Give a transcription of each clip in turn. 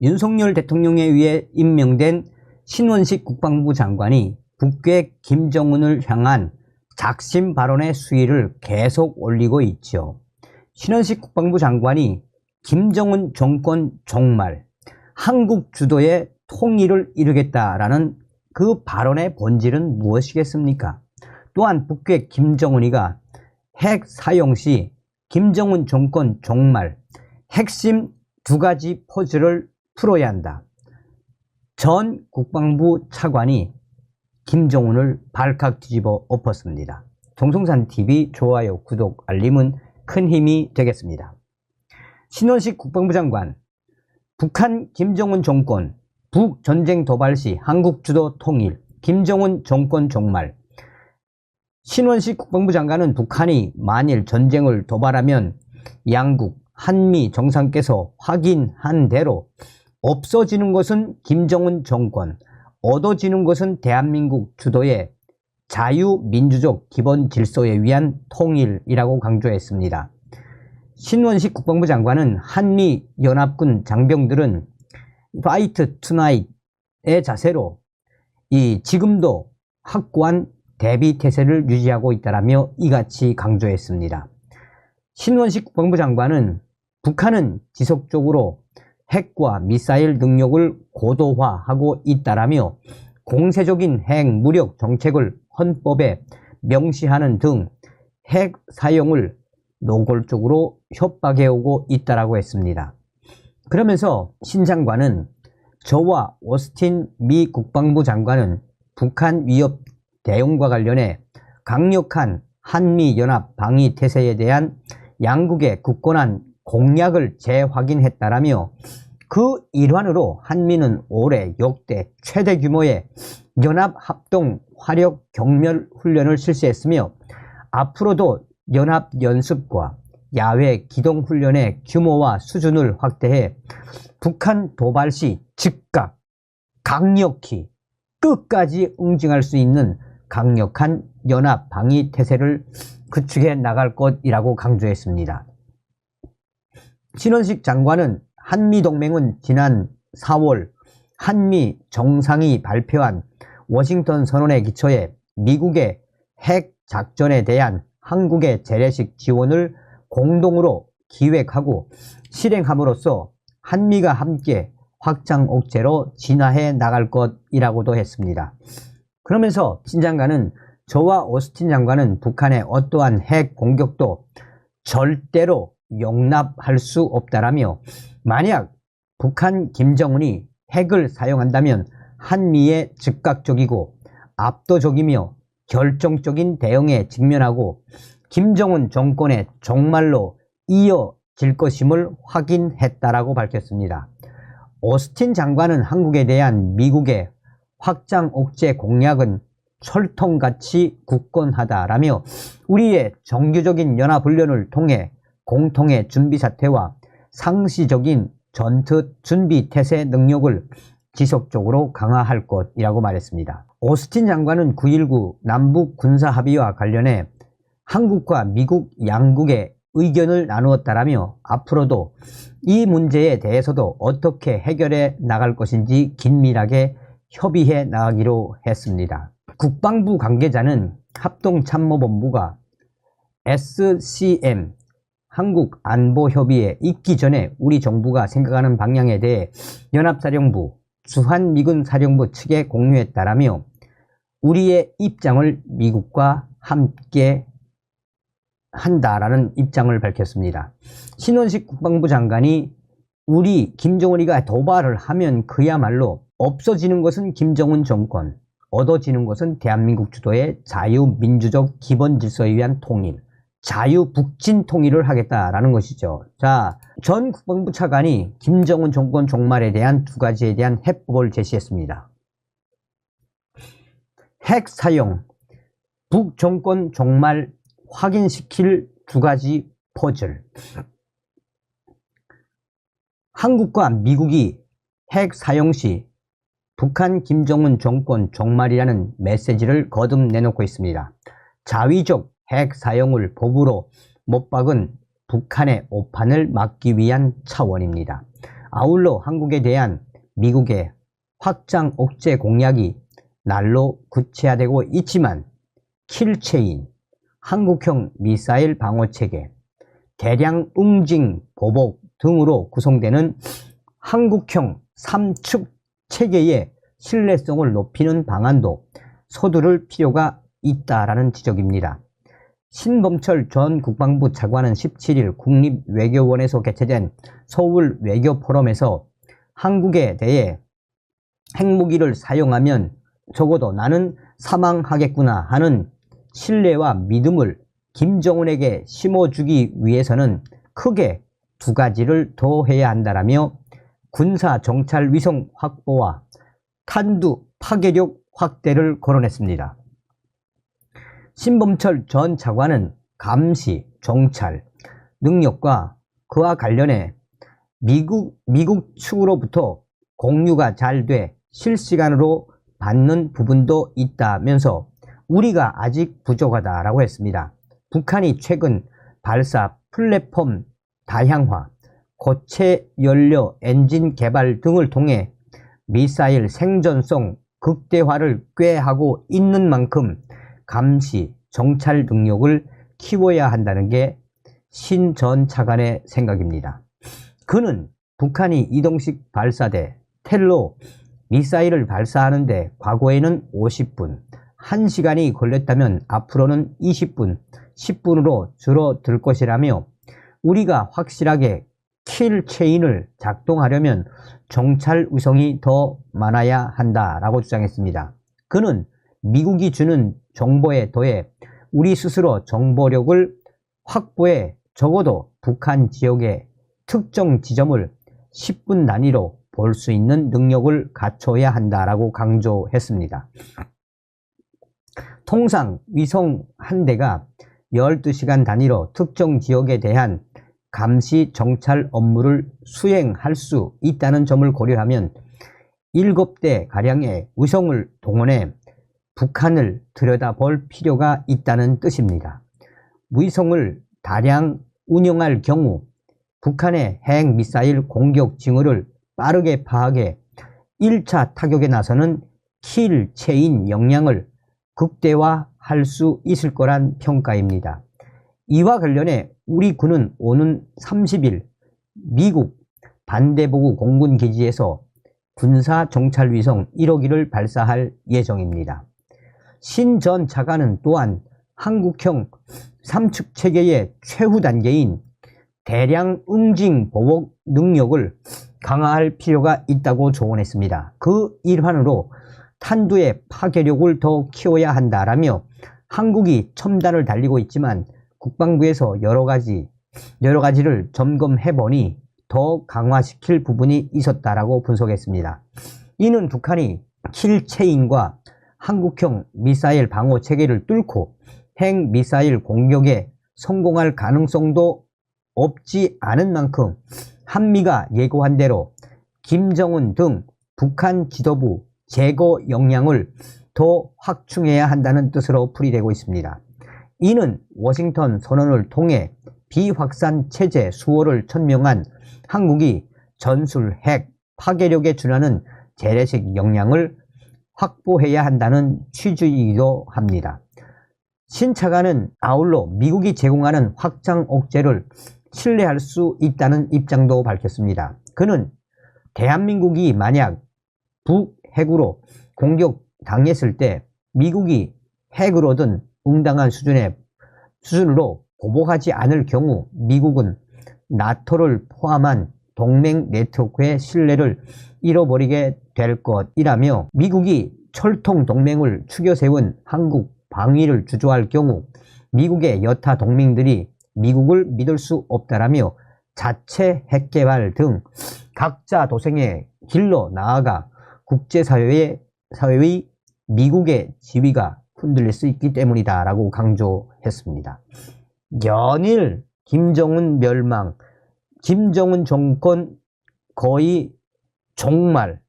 윤석열 대통령에 의해 임명된 신원식 국방부 장관이 북괴 김정은을 향한 작심 발언의 수위를 계속 올리고 있죠. 신원식 국방부 장관이 김정은 정권 종말, 한국 주도의 통일을 이루겠다라는 그 발언의 본질은 무엇이겠습니까? 또한 북괴 김정은이가 핵 사용 시 김정은 정권 종말, 핵심 두 가지 퍼즐을 풀어야 한다. 전 국방부 차관이 김정은을 발칵 뒤집어 엎었습니다. 정성산TV 좋아요, 구독, 알림은 큰 힘이 되겠습니다. 신원식 국방부 장관, 북한 김정은 정권, 북전쟁 도발 시 한국 주도 통일, 김정은 정권 종말. 신원식 국방부 장관은 북한이 만일 전쟁을 도발하면 양국, 한미 정상께서 확인한 대로 없어지는 것은 김정은 정권, 얻어지는 것은 대한민국 주도의 자유민주적 기본 질서에 의한 통일이라고 강조했습니다. 신원식 국방부 장관은 한미 연합군 장병들은 파이트 투나잇의 자세로 지금도 확고한 대비 태세를 유지하고 있다라며 이같이 강조했습니다. 신원식 국방부 장관은 북한은 지속적으로 핵과 미사일 능력을 고도화하고 있다라며 공세적인 핵 무력 정책을 헌법에 명시하는 등 핵 사용을 노골적으로 협박해오고 있다라고 했습니다. 그러면서 신 장관은 저와 오스틴 미 국방부 장관은 북한 위협 대응과 관련해 강력한 한미연합 방위 태세에 대한 양국의 굳건한 공약을 재확인했다라며 그 일환으로 한미는 올해 역대 최대 규모의 연합합동 화력 경멸 훈련을 실시했으며 앞으로도 연합연습과 야외 기동훈련의 규모와 수준을 확대해 북한 도발 시 즉각 강력히 끝까지 응징할 수 있는 강력한 연합 방위 태세를 구축해 나갈 것이라고 강조했습니다. 신원식 장관은 한미동맹은 지난 4월 한미 정상이 발표한 워싱턴 선언에 기초해 미국의 핵 작전에 대한 한국의 재래식 지원을 공동으로 기획하고 실행함으로써 한미가 함께 확장 억제로 진화해 나갈 것이라고도 했습니다. 그러면서 신 장관은 저와 오스틴 장관은 북한의 어떠한 핵 공격도 절대로 용납할 수 없다라며 만약 북한 김정은이 핵을 사용한다면 한미의 즉각적이고 압도적이며 결정적인 대응에 직면하고 김정은 정권의 종말로 이어질 것임을 확인했다라고 밝혔습니다. 오스틴 장관은 한국에 대한 미국의 확장 억제 공약은 철통같이 굳건하다라며 우리의 정규적인 연합훈련을 통해 공통의 준비 사태와 상시적인 전투 준비 태세 능력을 지속적으로 강화할 것이라고 말했습니다. 오스틴 장관은 9.19 남북 군사합의와 관련해 한국과 미국 양국의 의견을 나누었다라며 앞으로도 이 문제에 대해서도 어떻게 해결해 나갈 것인지 긴밀하게 협의해 나가기로 했습니다. 국방부 관계자는 합동참모본부가 SCM 한국안보협의회에 있기 전에 우리 정부가 생각하는 방향에 대해 연합사령부, 주한미군사령부 측에 공유했다라며 우리의 입장을 미국과 함께 한다라는 입장을 밝혔습니다. 신원식 국방부 장관이 우리 김정은이가 도발을 하면 그야말로 없어지는 것은 김정은 정권, 얻어지는 것은 대한민국 주도의 자유민주적 기본 질서에 의한 통일, 자유북진 통일을 하겠다라는 것이죠. 자, 전 국방부 차관이 김정은 정권 종말에 대한 두 가지에 대한 해법을 제시했습니다. 핵 사용, 북정권 종말 확인시킬 두 가지 퍼즐. 한국과 미국이 핵 사용 시 북한 김정은 정권 종말이라는 메시지를 거듭 내놓고 있습니다. 자위적 핵 사용을 법으로 못 박은 북한의 오판을 막기 위한 차원입니다. 아울러 한국에 대한 미국의 확장 억제 공약이 날로 구체화되고 있지만 킬체인, 한국형 미사일 방어체계, 대량 응징 보복 등으로 구성되는 한국형 삼축 체계의 신뢰성을 높이는 방안도 서두를 필요가 있다라는 지적입니다. 신범철 전 국방부 차관은 17일 국립외교원에서 개최된 서울 외교포럼에서 한국에 대해 핵무기를 사용하면 적어도 나는 사망하겠구나 하는 신뢰와 믿음을 김정은에게 심어주기 위해서는 크게 두 가지를 더 해야 한다라며 군사 정찰 위성 확보와 탄두 파괴력 확대를 거론했습니다. 신범철 전 차관은 감시, 정찰 능력과 그와 관련해 미국 측으로부터 공유가 잘 돼 실시간으로 받는 부분도 있다면서 우리가 아직 부족하다라고 했습니다. 북한이 최근 발사 플랫폼 다양화, 고체 연료 엔진 개발 등을 통해 미사일 생존성 극대화를 꾀하고 있는 만큼 감시, 정찰 능력을 키워야 한다는 게 신 전 차관의 생각입니다. 그는 북한이 이동식 발사대 텔로 미사일을 발사하는데 과거에는 50분, 1시간이 걸렸다면 앞으로는 20분, 10분으로 줄어들 것이라며 우리가 확실하게 킬 체인을 작동하려면 정찰 위성이 더 많아야 한다라고 주장했습니다. 그는 미국이 주는 정보에 더해 우리 스스로 정보력을 확보해 적어도 북한 지역의 특정 지점을 10분 단위로 볼 수 있는 능력을 갖춰야 한다라고 강조했습니다. 통상 위성 한 대가 12시간 단위로 특정 지역에 대한 감시 정찰 업무를 수행할 수 있다는 점을 고려하면 7대 가량의 위성을 동원해 북한을 들여다볼 필요가 있다는 뜻입니다. 위성을 다량 운영할 경우 북한의 핵미사일 공격 징후를 빠르게 파악해 1차 타격에 나서는 킬 체인 역량을 극대화할 수 있을 거란 평가입니다. 이와 관련해 우리 군은 오는 30일 미국 반대보고 공군기지에서 군사 정찰 위성 1호기를 발사할 예정입니다. 신 전 차관은 또한 한국형 삼축 체계의 최후 단계인 대량 응징 보복 능력을 강화할 필요가 있다고 조언했습니다. 그 일환으로 탄두의 파괴력을 더 키워야 한다라며 한국이 첨단을 달리고 있지만 국방부에서 여러 가지를 점검해보니 더 강화시킬 부분이 있었다라고 분석했습니다. 이는 북한이 킬체인과 한국형 미사일 방어 체계를 뚫고 핵 미사일 공격에 성공할 가능성도 없지 않은 만큼 한미가 예고한 대로 김정은 등 북한 지도부 제거 역량을 더 확충해야 한다는 뜻으로 풀이되고 있습니다. 이는 워싱턴 선언을 통해 비확산 체제 수호를 천명한 한국이 전술 핵 파괴력에 준하는 재래식 역량을 확보해야 한다는 취지이기도 합니다. 신 차관은 아울러 미국이 제공하는 확장 억제를 신뢰할 수 있다는 입장도 밝혔습니다. 그는 대한민국이 만약 북핵으로 공격당했을 때 미국이 핵으로든 응당한 수준으로 보복하지 않을 경우 미국은 나토를 포함한 동맹 네트워크의 신뢰를 잃어버리게 될 것이라며 미국이 철통 동맹을 추겨 세운 한국 방위를 주저할 경우 미국의 여타 동맹들이 미국을 믿을 수 없다라며 자체 핵개발 등 각자 도생의 길로 나아가 국제사회의 미국의 지위가 흔들릴 수 있기 때문이다 라고 강조했습니다. 연일 김정은 멸망, 김정은 정권 거의 종말,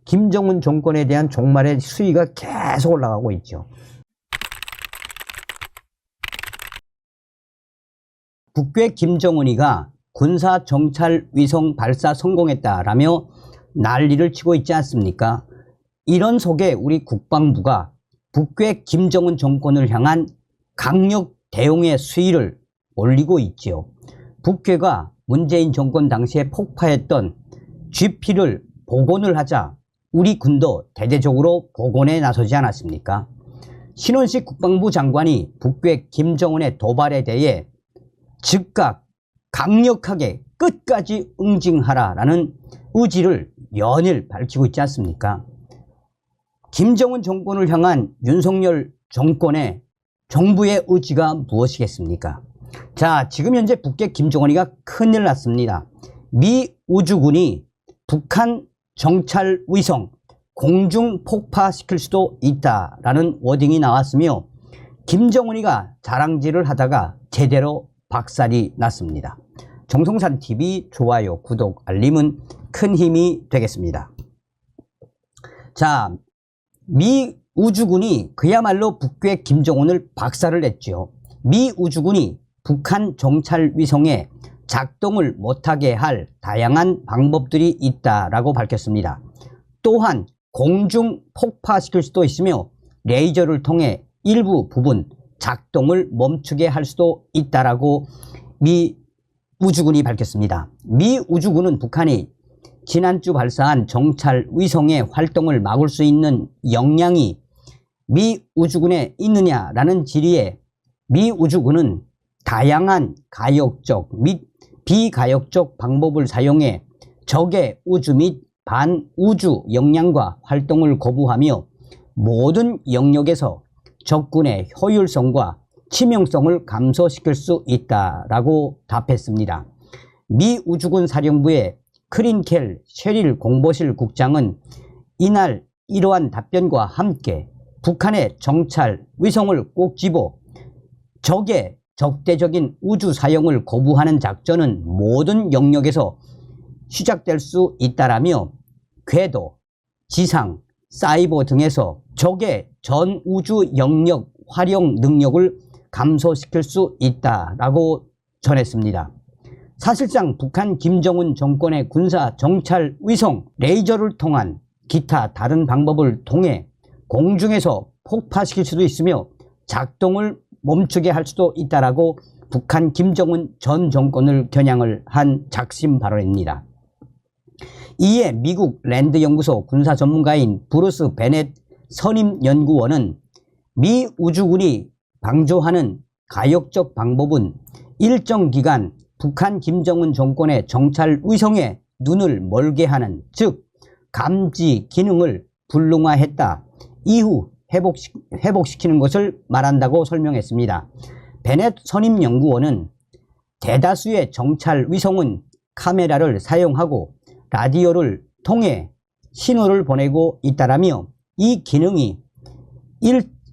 김정은 정권에 대한 종말의 수위가 계속 올라가고 있죠. 북괴 김정은이가 군사 정찰 위성 발사 성공했다라며 난리를 치고 있지 않습니까? 이런 속에 우리 국방부가 북괴 김정은 정권을 향한 강력 대응의 수위를 올리고 있지요. 북괴가 문재인 정권 당시에 폭파했던 GP를 복원을 하자 우리 군도 대대적으로 복원에 나서지 않았습니까? 신원식 국방부 장관이 북괴 김정은의 도발에 대해 즉각 강력하게 끝까지 응징하라라는 의지를 연일 밝히고 있지 않습니까? 김정은 정권을 향한 윤석열 정권의 정부의 의지가 무엇이겠습니까? 자, 지금 현재 북괴 김정은이가 큰일 났습니다. 미 우주군이 북한 정찰 위성 공중 폭파시킬 수도 있다라는 워딩이 나왔으며 김정은이가 자랑질을 하다가 제대로 박살이 났습니다. 정성산TV 좋아요, 구독, 알림은 큰 힘이 되겠습니다. 자, 미 우주군이 그야말로 북괴 김정은을 박살을 냈죠. 미 우주군이 북한 정찰 위성에 작동을 못하게 할 다양한 방법들이 있다라고 밝혔습니다. 또한 공중 폭파시킬 수도 있으며 레이저를 통해 일부 부분 작동을 멈추게 할 수도 있다라고 미 우주군이 밝혔습니다. 미 우주군은 북한이 지난주 발사한 정찰 위성의 활동을 막을 수 있는 역량이 미 우주군에 있느냐라는 질의에 미 우주군은 다양한 가역적 및 비가역적 방법을 사용해 적의 우주 및 반우주 역량과 활동을 거부하며 모든 영역에서 적군의 효율성과 치명성을 감소시킬 수 있다라고 답했습니다. 미 우주군 사령부의 크린켈 셰릴 공보실 국장은 이날 이러한 답변과 함께 북한의 정찰 위성을 꼭 집어 적의 적대적인 우주 사용을 거부하는 작전은 모든 영역에서 시작될 수 있다라며 궤도, 지상, 사이버 등에서 적의 전 우주 영역 활용 능력을 감소시킬 수 있다라고 전했습니다. 사실상 북한 김정은 정권의 군사 정찰 위성 레이저를 통한 기타 다른 방법을 통해 공중에서 폭파시킬 수도 있으며 작동을 멈추게 할 수도 있다라고 북한 김정은 전 정권을 겨냥을 한 작심 발언입니다. 이에 미국 랜드 연구소 군사 전문가인 브루스 베넷 선임 연구원은 미 우주군이 방조하는 가역적 방법은 일정 기간 북한 김정은 정권의 정찰 위성에 눈을 멀게 하는, 즉 감지 기능을 불능화했다. 이후 회복시키는 것을 말한다고 설명했습니다. 베넷 선임 연구원은 대다수의 정찰 위성은 카메라를 사용하고 라디오를 통해 신호를 보내고 있다라며 이 기능이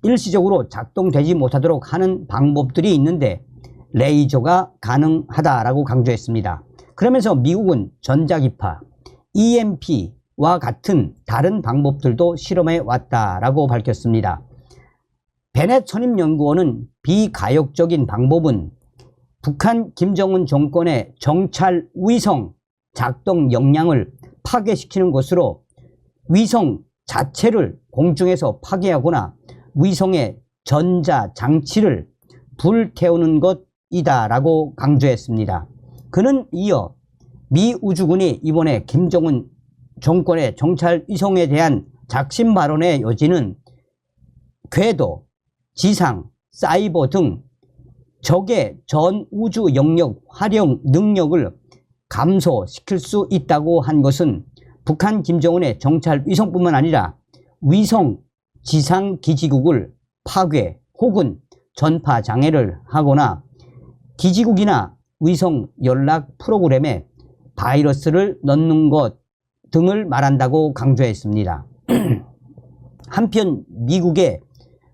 일시적으로 작동되지 못하도록 하는 방법들이 있는데 레이저가 가능하다라고 강조했습니다. 그러면서 미국은 전자기파, EMP와 같은 다른 방법들도 실험해 왔다라고 밝혔습니다. 베넷 선임연구원은 비가역적인 방법은 북한 김정은 정권의 정찰 위성 작동 역량을 파괴시키는 것으로 위성 자체를 공중에서 파괴하거나 위성의 전자 장치를 불태우는 것이다라고 강조했습니다. 그는 이어 미 우주군이 이번에 김정은 정권의 정찰 위성에 대한 작심 발언의 요지는 궤도, 지상, 사이버 등 적의 전 우주 영역 활용 능력을 감소시킬 수 있다고 한 것은 북한 김정은의 정찰 위성뿐만 아니라 위성 지상 기지국을 파괴 혹은 전파 장애를 하거나 기지국이나 위성 연락 프로그램에 바이러스를 넣는 것 등을 말한다고 강조했습니다. 한편 미국의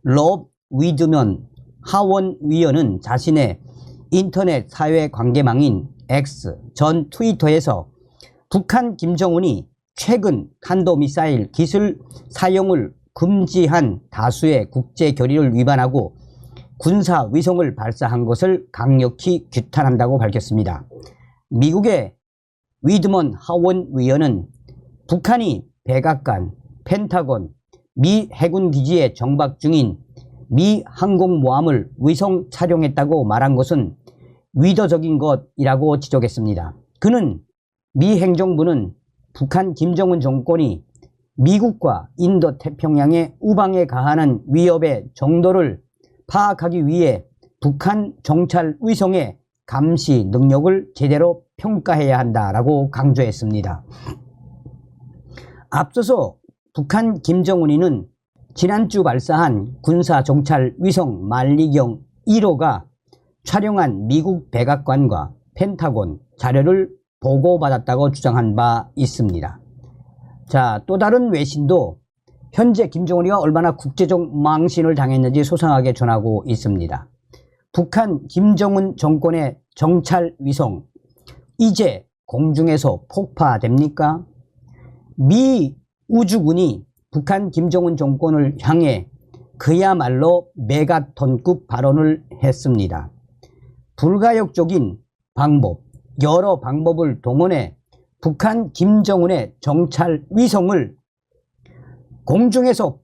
럽 위드먼 하원 위원은 자신의 인터넷 사회 관계망인 X 전 트위터에서 북한 김정은이 최근 탄도미사일 기술 사용을 금지한 다수의 국제 결의를 위반하고 군사 위성을 발사한 것을 강력히 규탄한다고 밝혔습니다. 미국의 위드먼 하원 위원은 북한이 백악관, 펜타곤, 미 해군 기지에 정박 중인 미 항공모함을 위성 촬영했다고 말한 것은 위더적인 것이라고 지적했습니다. 그는 미 행정부는 북한 김정은 정권이 미국과 인도 태평양의 우방에 가하는 위협의 정도를 파악하기 위해 북한 정찰 위성의 감시 능력을 제대로 평가해야 한다라고 강조했습니다. 앞서서 북한 김정은이는 지난주 발사한 군사 정찰 위성 만리경 1호가 촬영한 미국 백악관과 펜타곤 자료를 보고받았다고 주장한 바 있습니다. 자, 또 다른 외신도 현재 김정은이가 얼마나 국제적 망신을 당했는지 소상하게 전하고 있습니다. 북한 김정은 정권의 정찰 위성 이제 공중에서 폭파됩니까? 미 우주군이 북한 김정은 정권을 향해 그야말로 메가톤급 발언을 했습니다. 불가역적인 방법, 여러 방법을 동원해 북한 김정은의 정찰 위성을 공중에서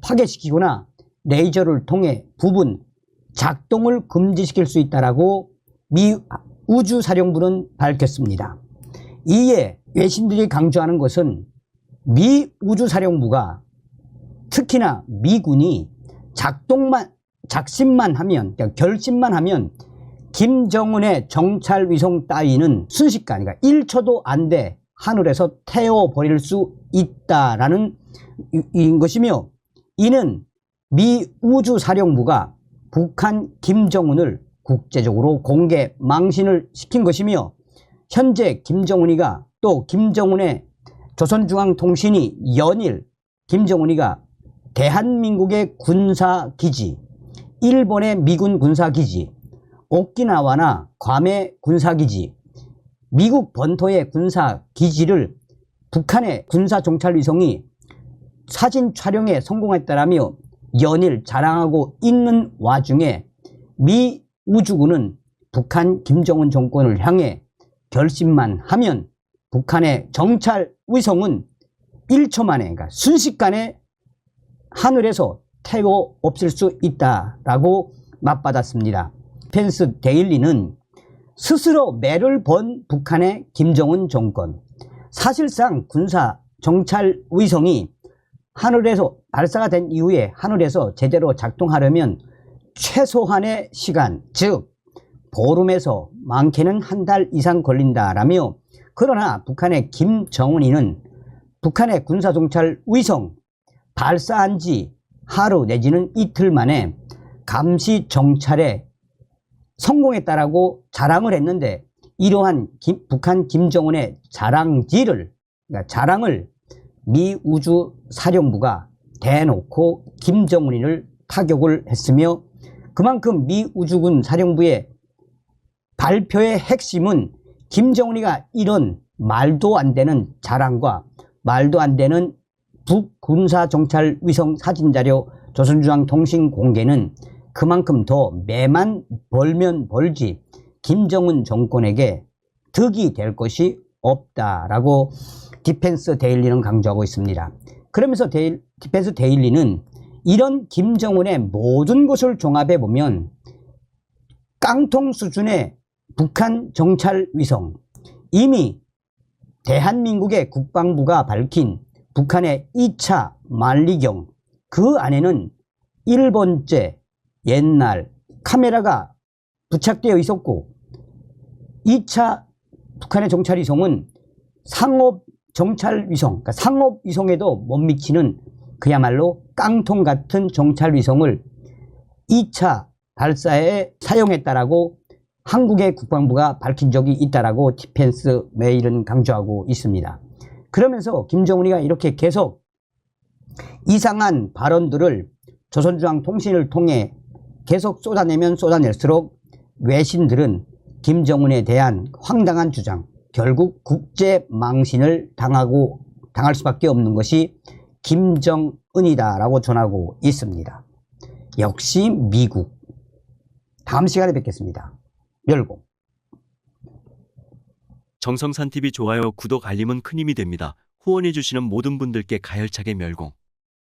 파괴시키거나 레이저를 통해 부분 작동을 금지시킬 수 있다라고 미 우주사령부는 밝혔습니다. 이에 외신들이 강조하는 것은 미 우주사령부가 특히나 미군이 작심만 하면, 그러니까 결심만 하면 김정은의 정찰 위성 따위는 순식간, 그러니까 1초도 안 돼 하늘에서 태워버릴 수 있다라는 것이며, 이는 미 우주사령부가 북한 김정은을 국제적으로 공개 망신을 시킨 것이며, 현재 김정은이가 또 김정은의 조선중앙통신이 연일 김정은이가 대한민국의 군사기지, 일본의 미군 군사기지, 오키나와나 괌의 군사기지, 미국 본토의 군사기지를 북한의 군사정찰위성이 사진 촬영에 성공했다라며 연일 자랑하고 있는 와중에 미 우주군은 북한 김정은 정권을 향해 결심만 하면 북한의 정찰 위성은 1초 만에, 그러니까 순식간에 하늘에서 태워 없앨 수 있다라고 맞받았습니다. 디펜스 데일리는 스스로 매를 번 북한의 김정은 정권, 사실상 군사 정찰 위성이 하늘에서 발사가 된 이후에 하늘에서 제대로 작동하려면 최소한의 시간, 즉 보름에서 많게는 한 달 이상 걸린다라며, 그러나 북한의 김정은이는 북한의 군사정찰 위성 발사한 지 하루 내지는 이틀 만에 감시 정찰에 성공했다라고 자랑을 했는데, 이러한 북한 김정은의 자랑을 미 우주사령부가 대놓고 김정은이를 타격을 했으며, 그만큼 미 우주군 사령부의 발표의 핵심은 김정은이가 이런 말도 안 되는 자랑과 말도 안 되는 북군사정찰 위성 사진자료 조선중앙통신 공개는 그만큼 더 매만 벌면 벌지 김정은 정권에게 득이 될 것이 없다라고 디펜스 데일리는 강조하고 있습니다. 그러면서 디펜스 데일리는 이런 김정은의 모든 것을 종합해 보면 깡통 수준의 북한 정찰 위성, 이미 대한민국의 국방부가 밝힌 북한의 2차 만리경, 그 안에는 1번째 옛날 카메라가 부착되어 있었고, 2차 북한의 정찰 위성은 상업 정찰 위성, 그러니까 상업 위성에도 못 미치는 그야말로 깡통 같은 정찰 위성을 2차 발사에 사용했다라고 한국의 국방부가 밝힌 적이 있다라고 디펜스 메일은 강조하고 있습니다. 그러면서 김정은이가 이렇게 계속 이상한 발언들을 조선중앙통신을 통해 계속 쏟아내면 쏟아낼수록 외신들은 김정은에 대한 황당한 주장, 결국 국제 망신을 당할 수밖에 없는 것이 김정은이다라고 전하고 있습니다. 역시 미국. 다음 시간에 뵙겠습니다. 멸공. 정성산TV 좋아요, 구독, 알림은 큰 힘이 됩니다. 후원해주시는 모든 분들께 가열차게 멸공.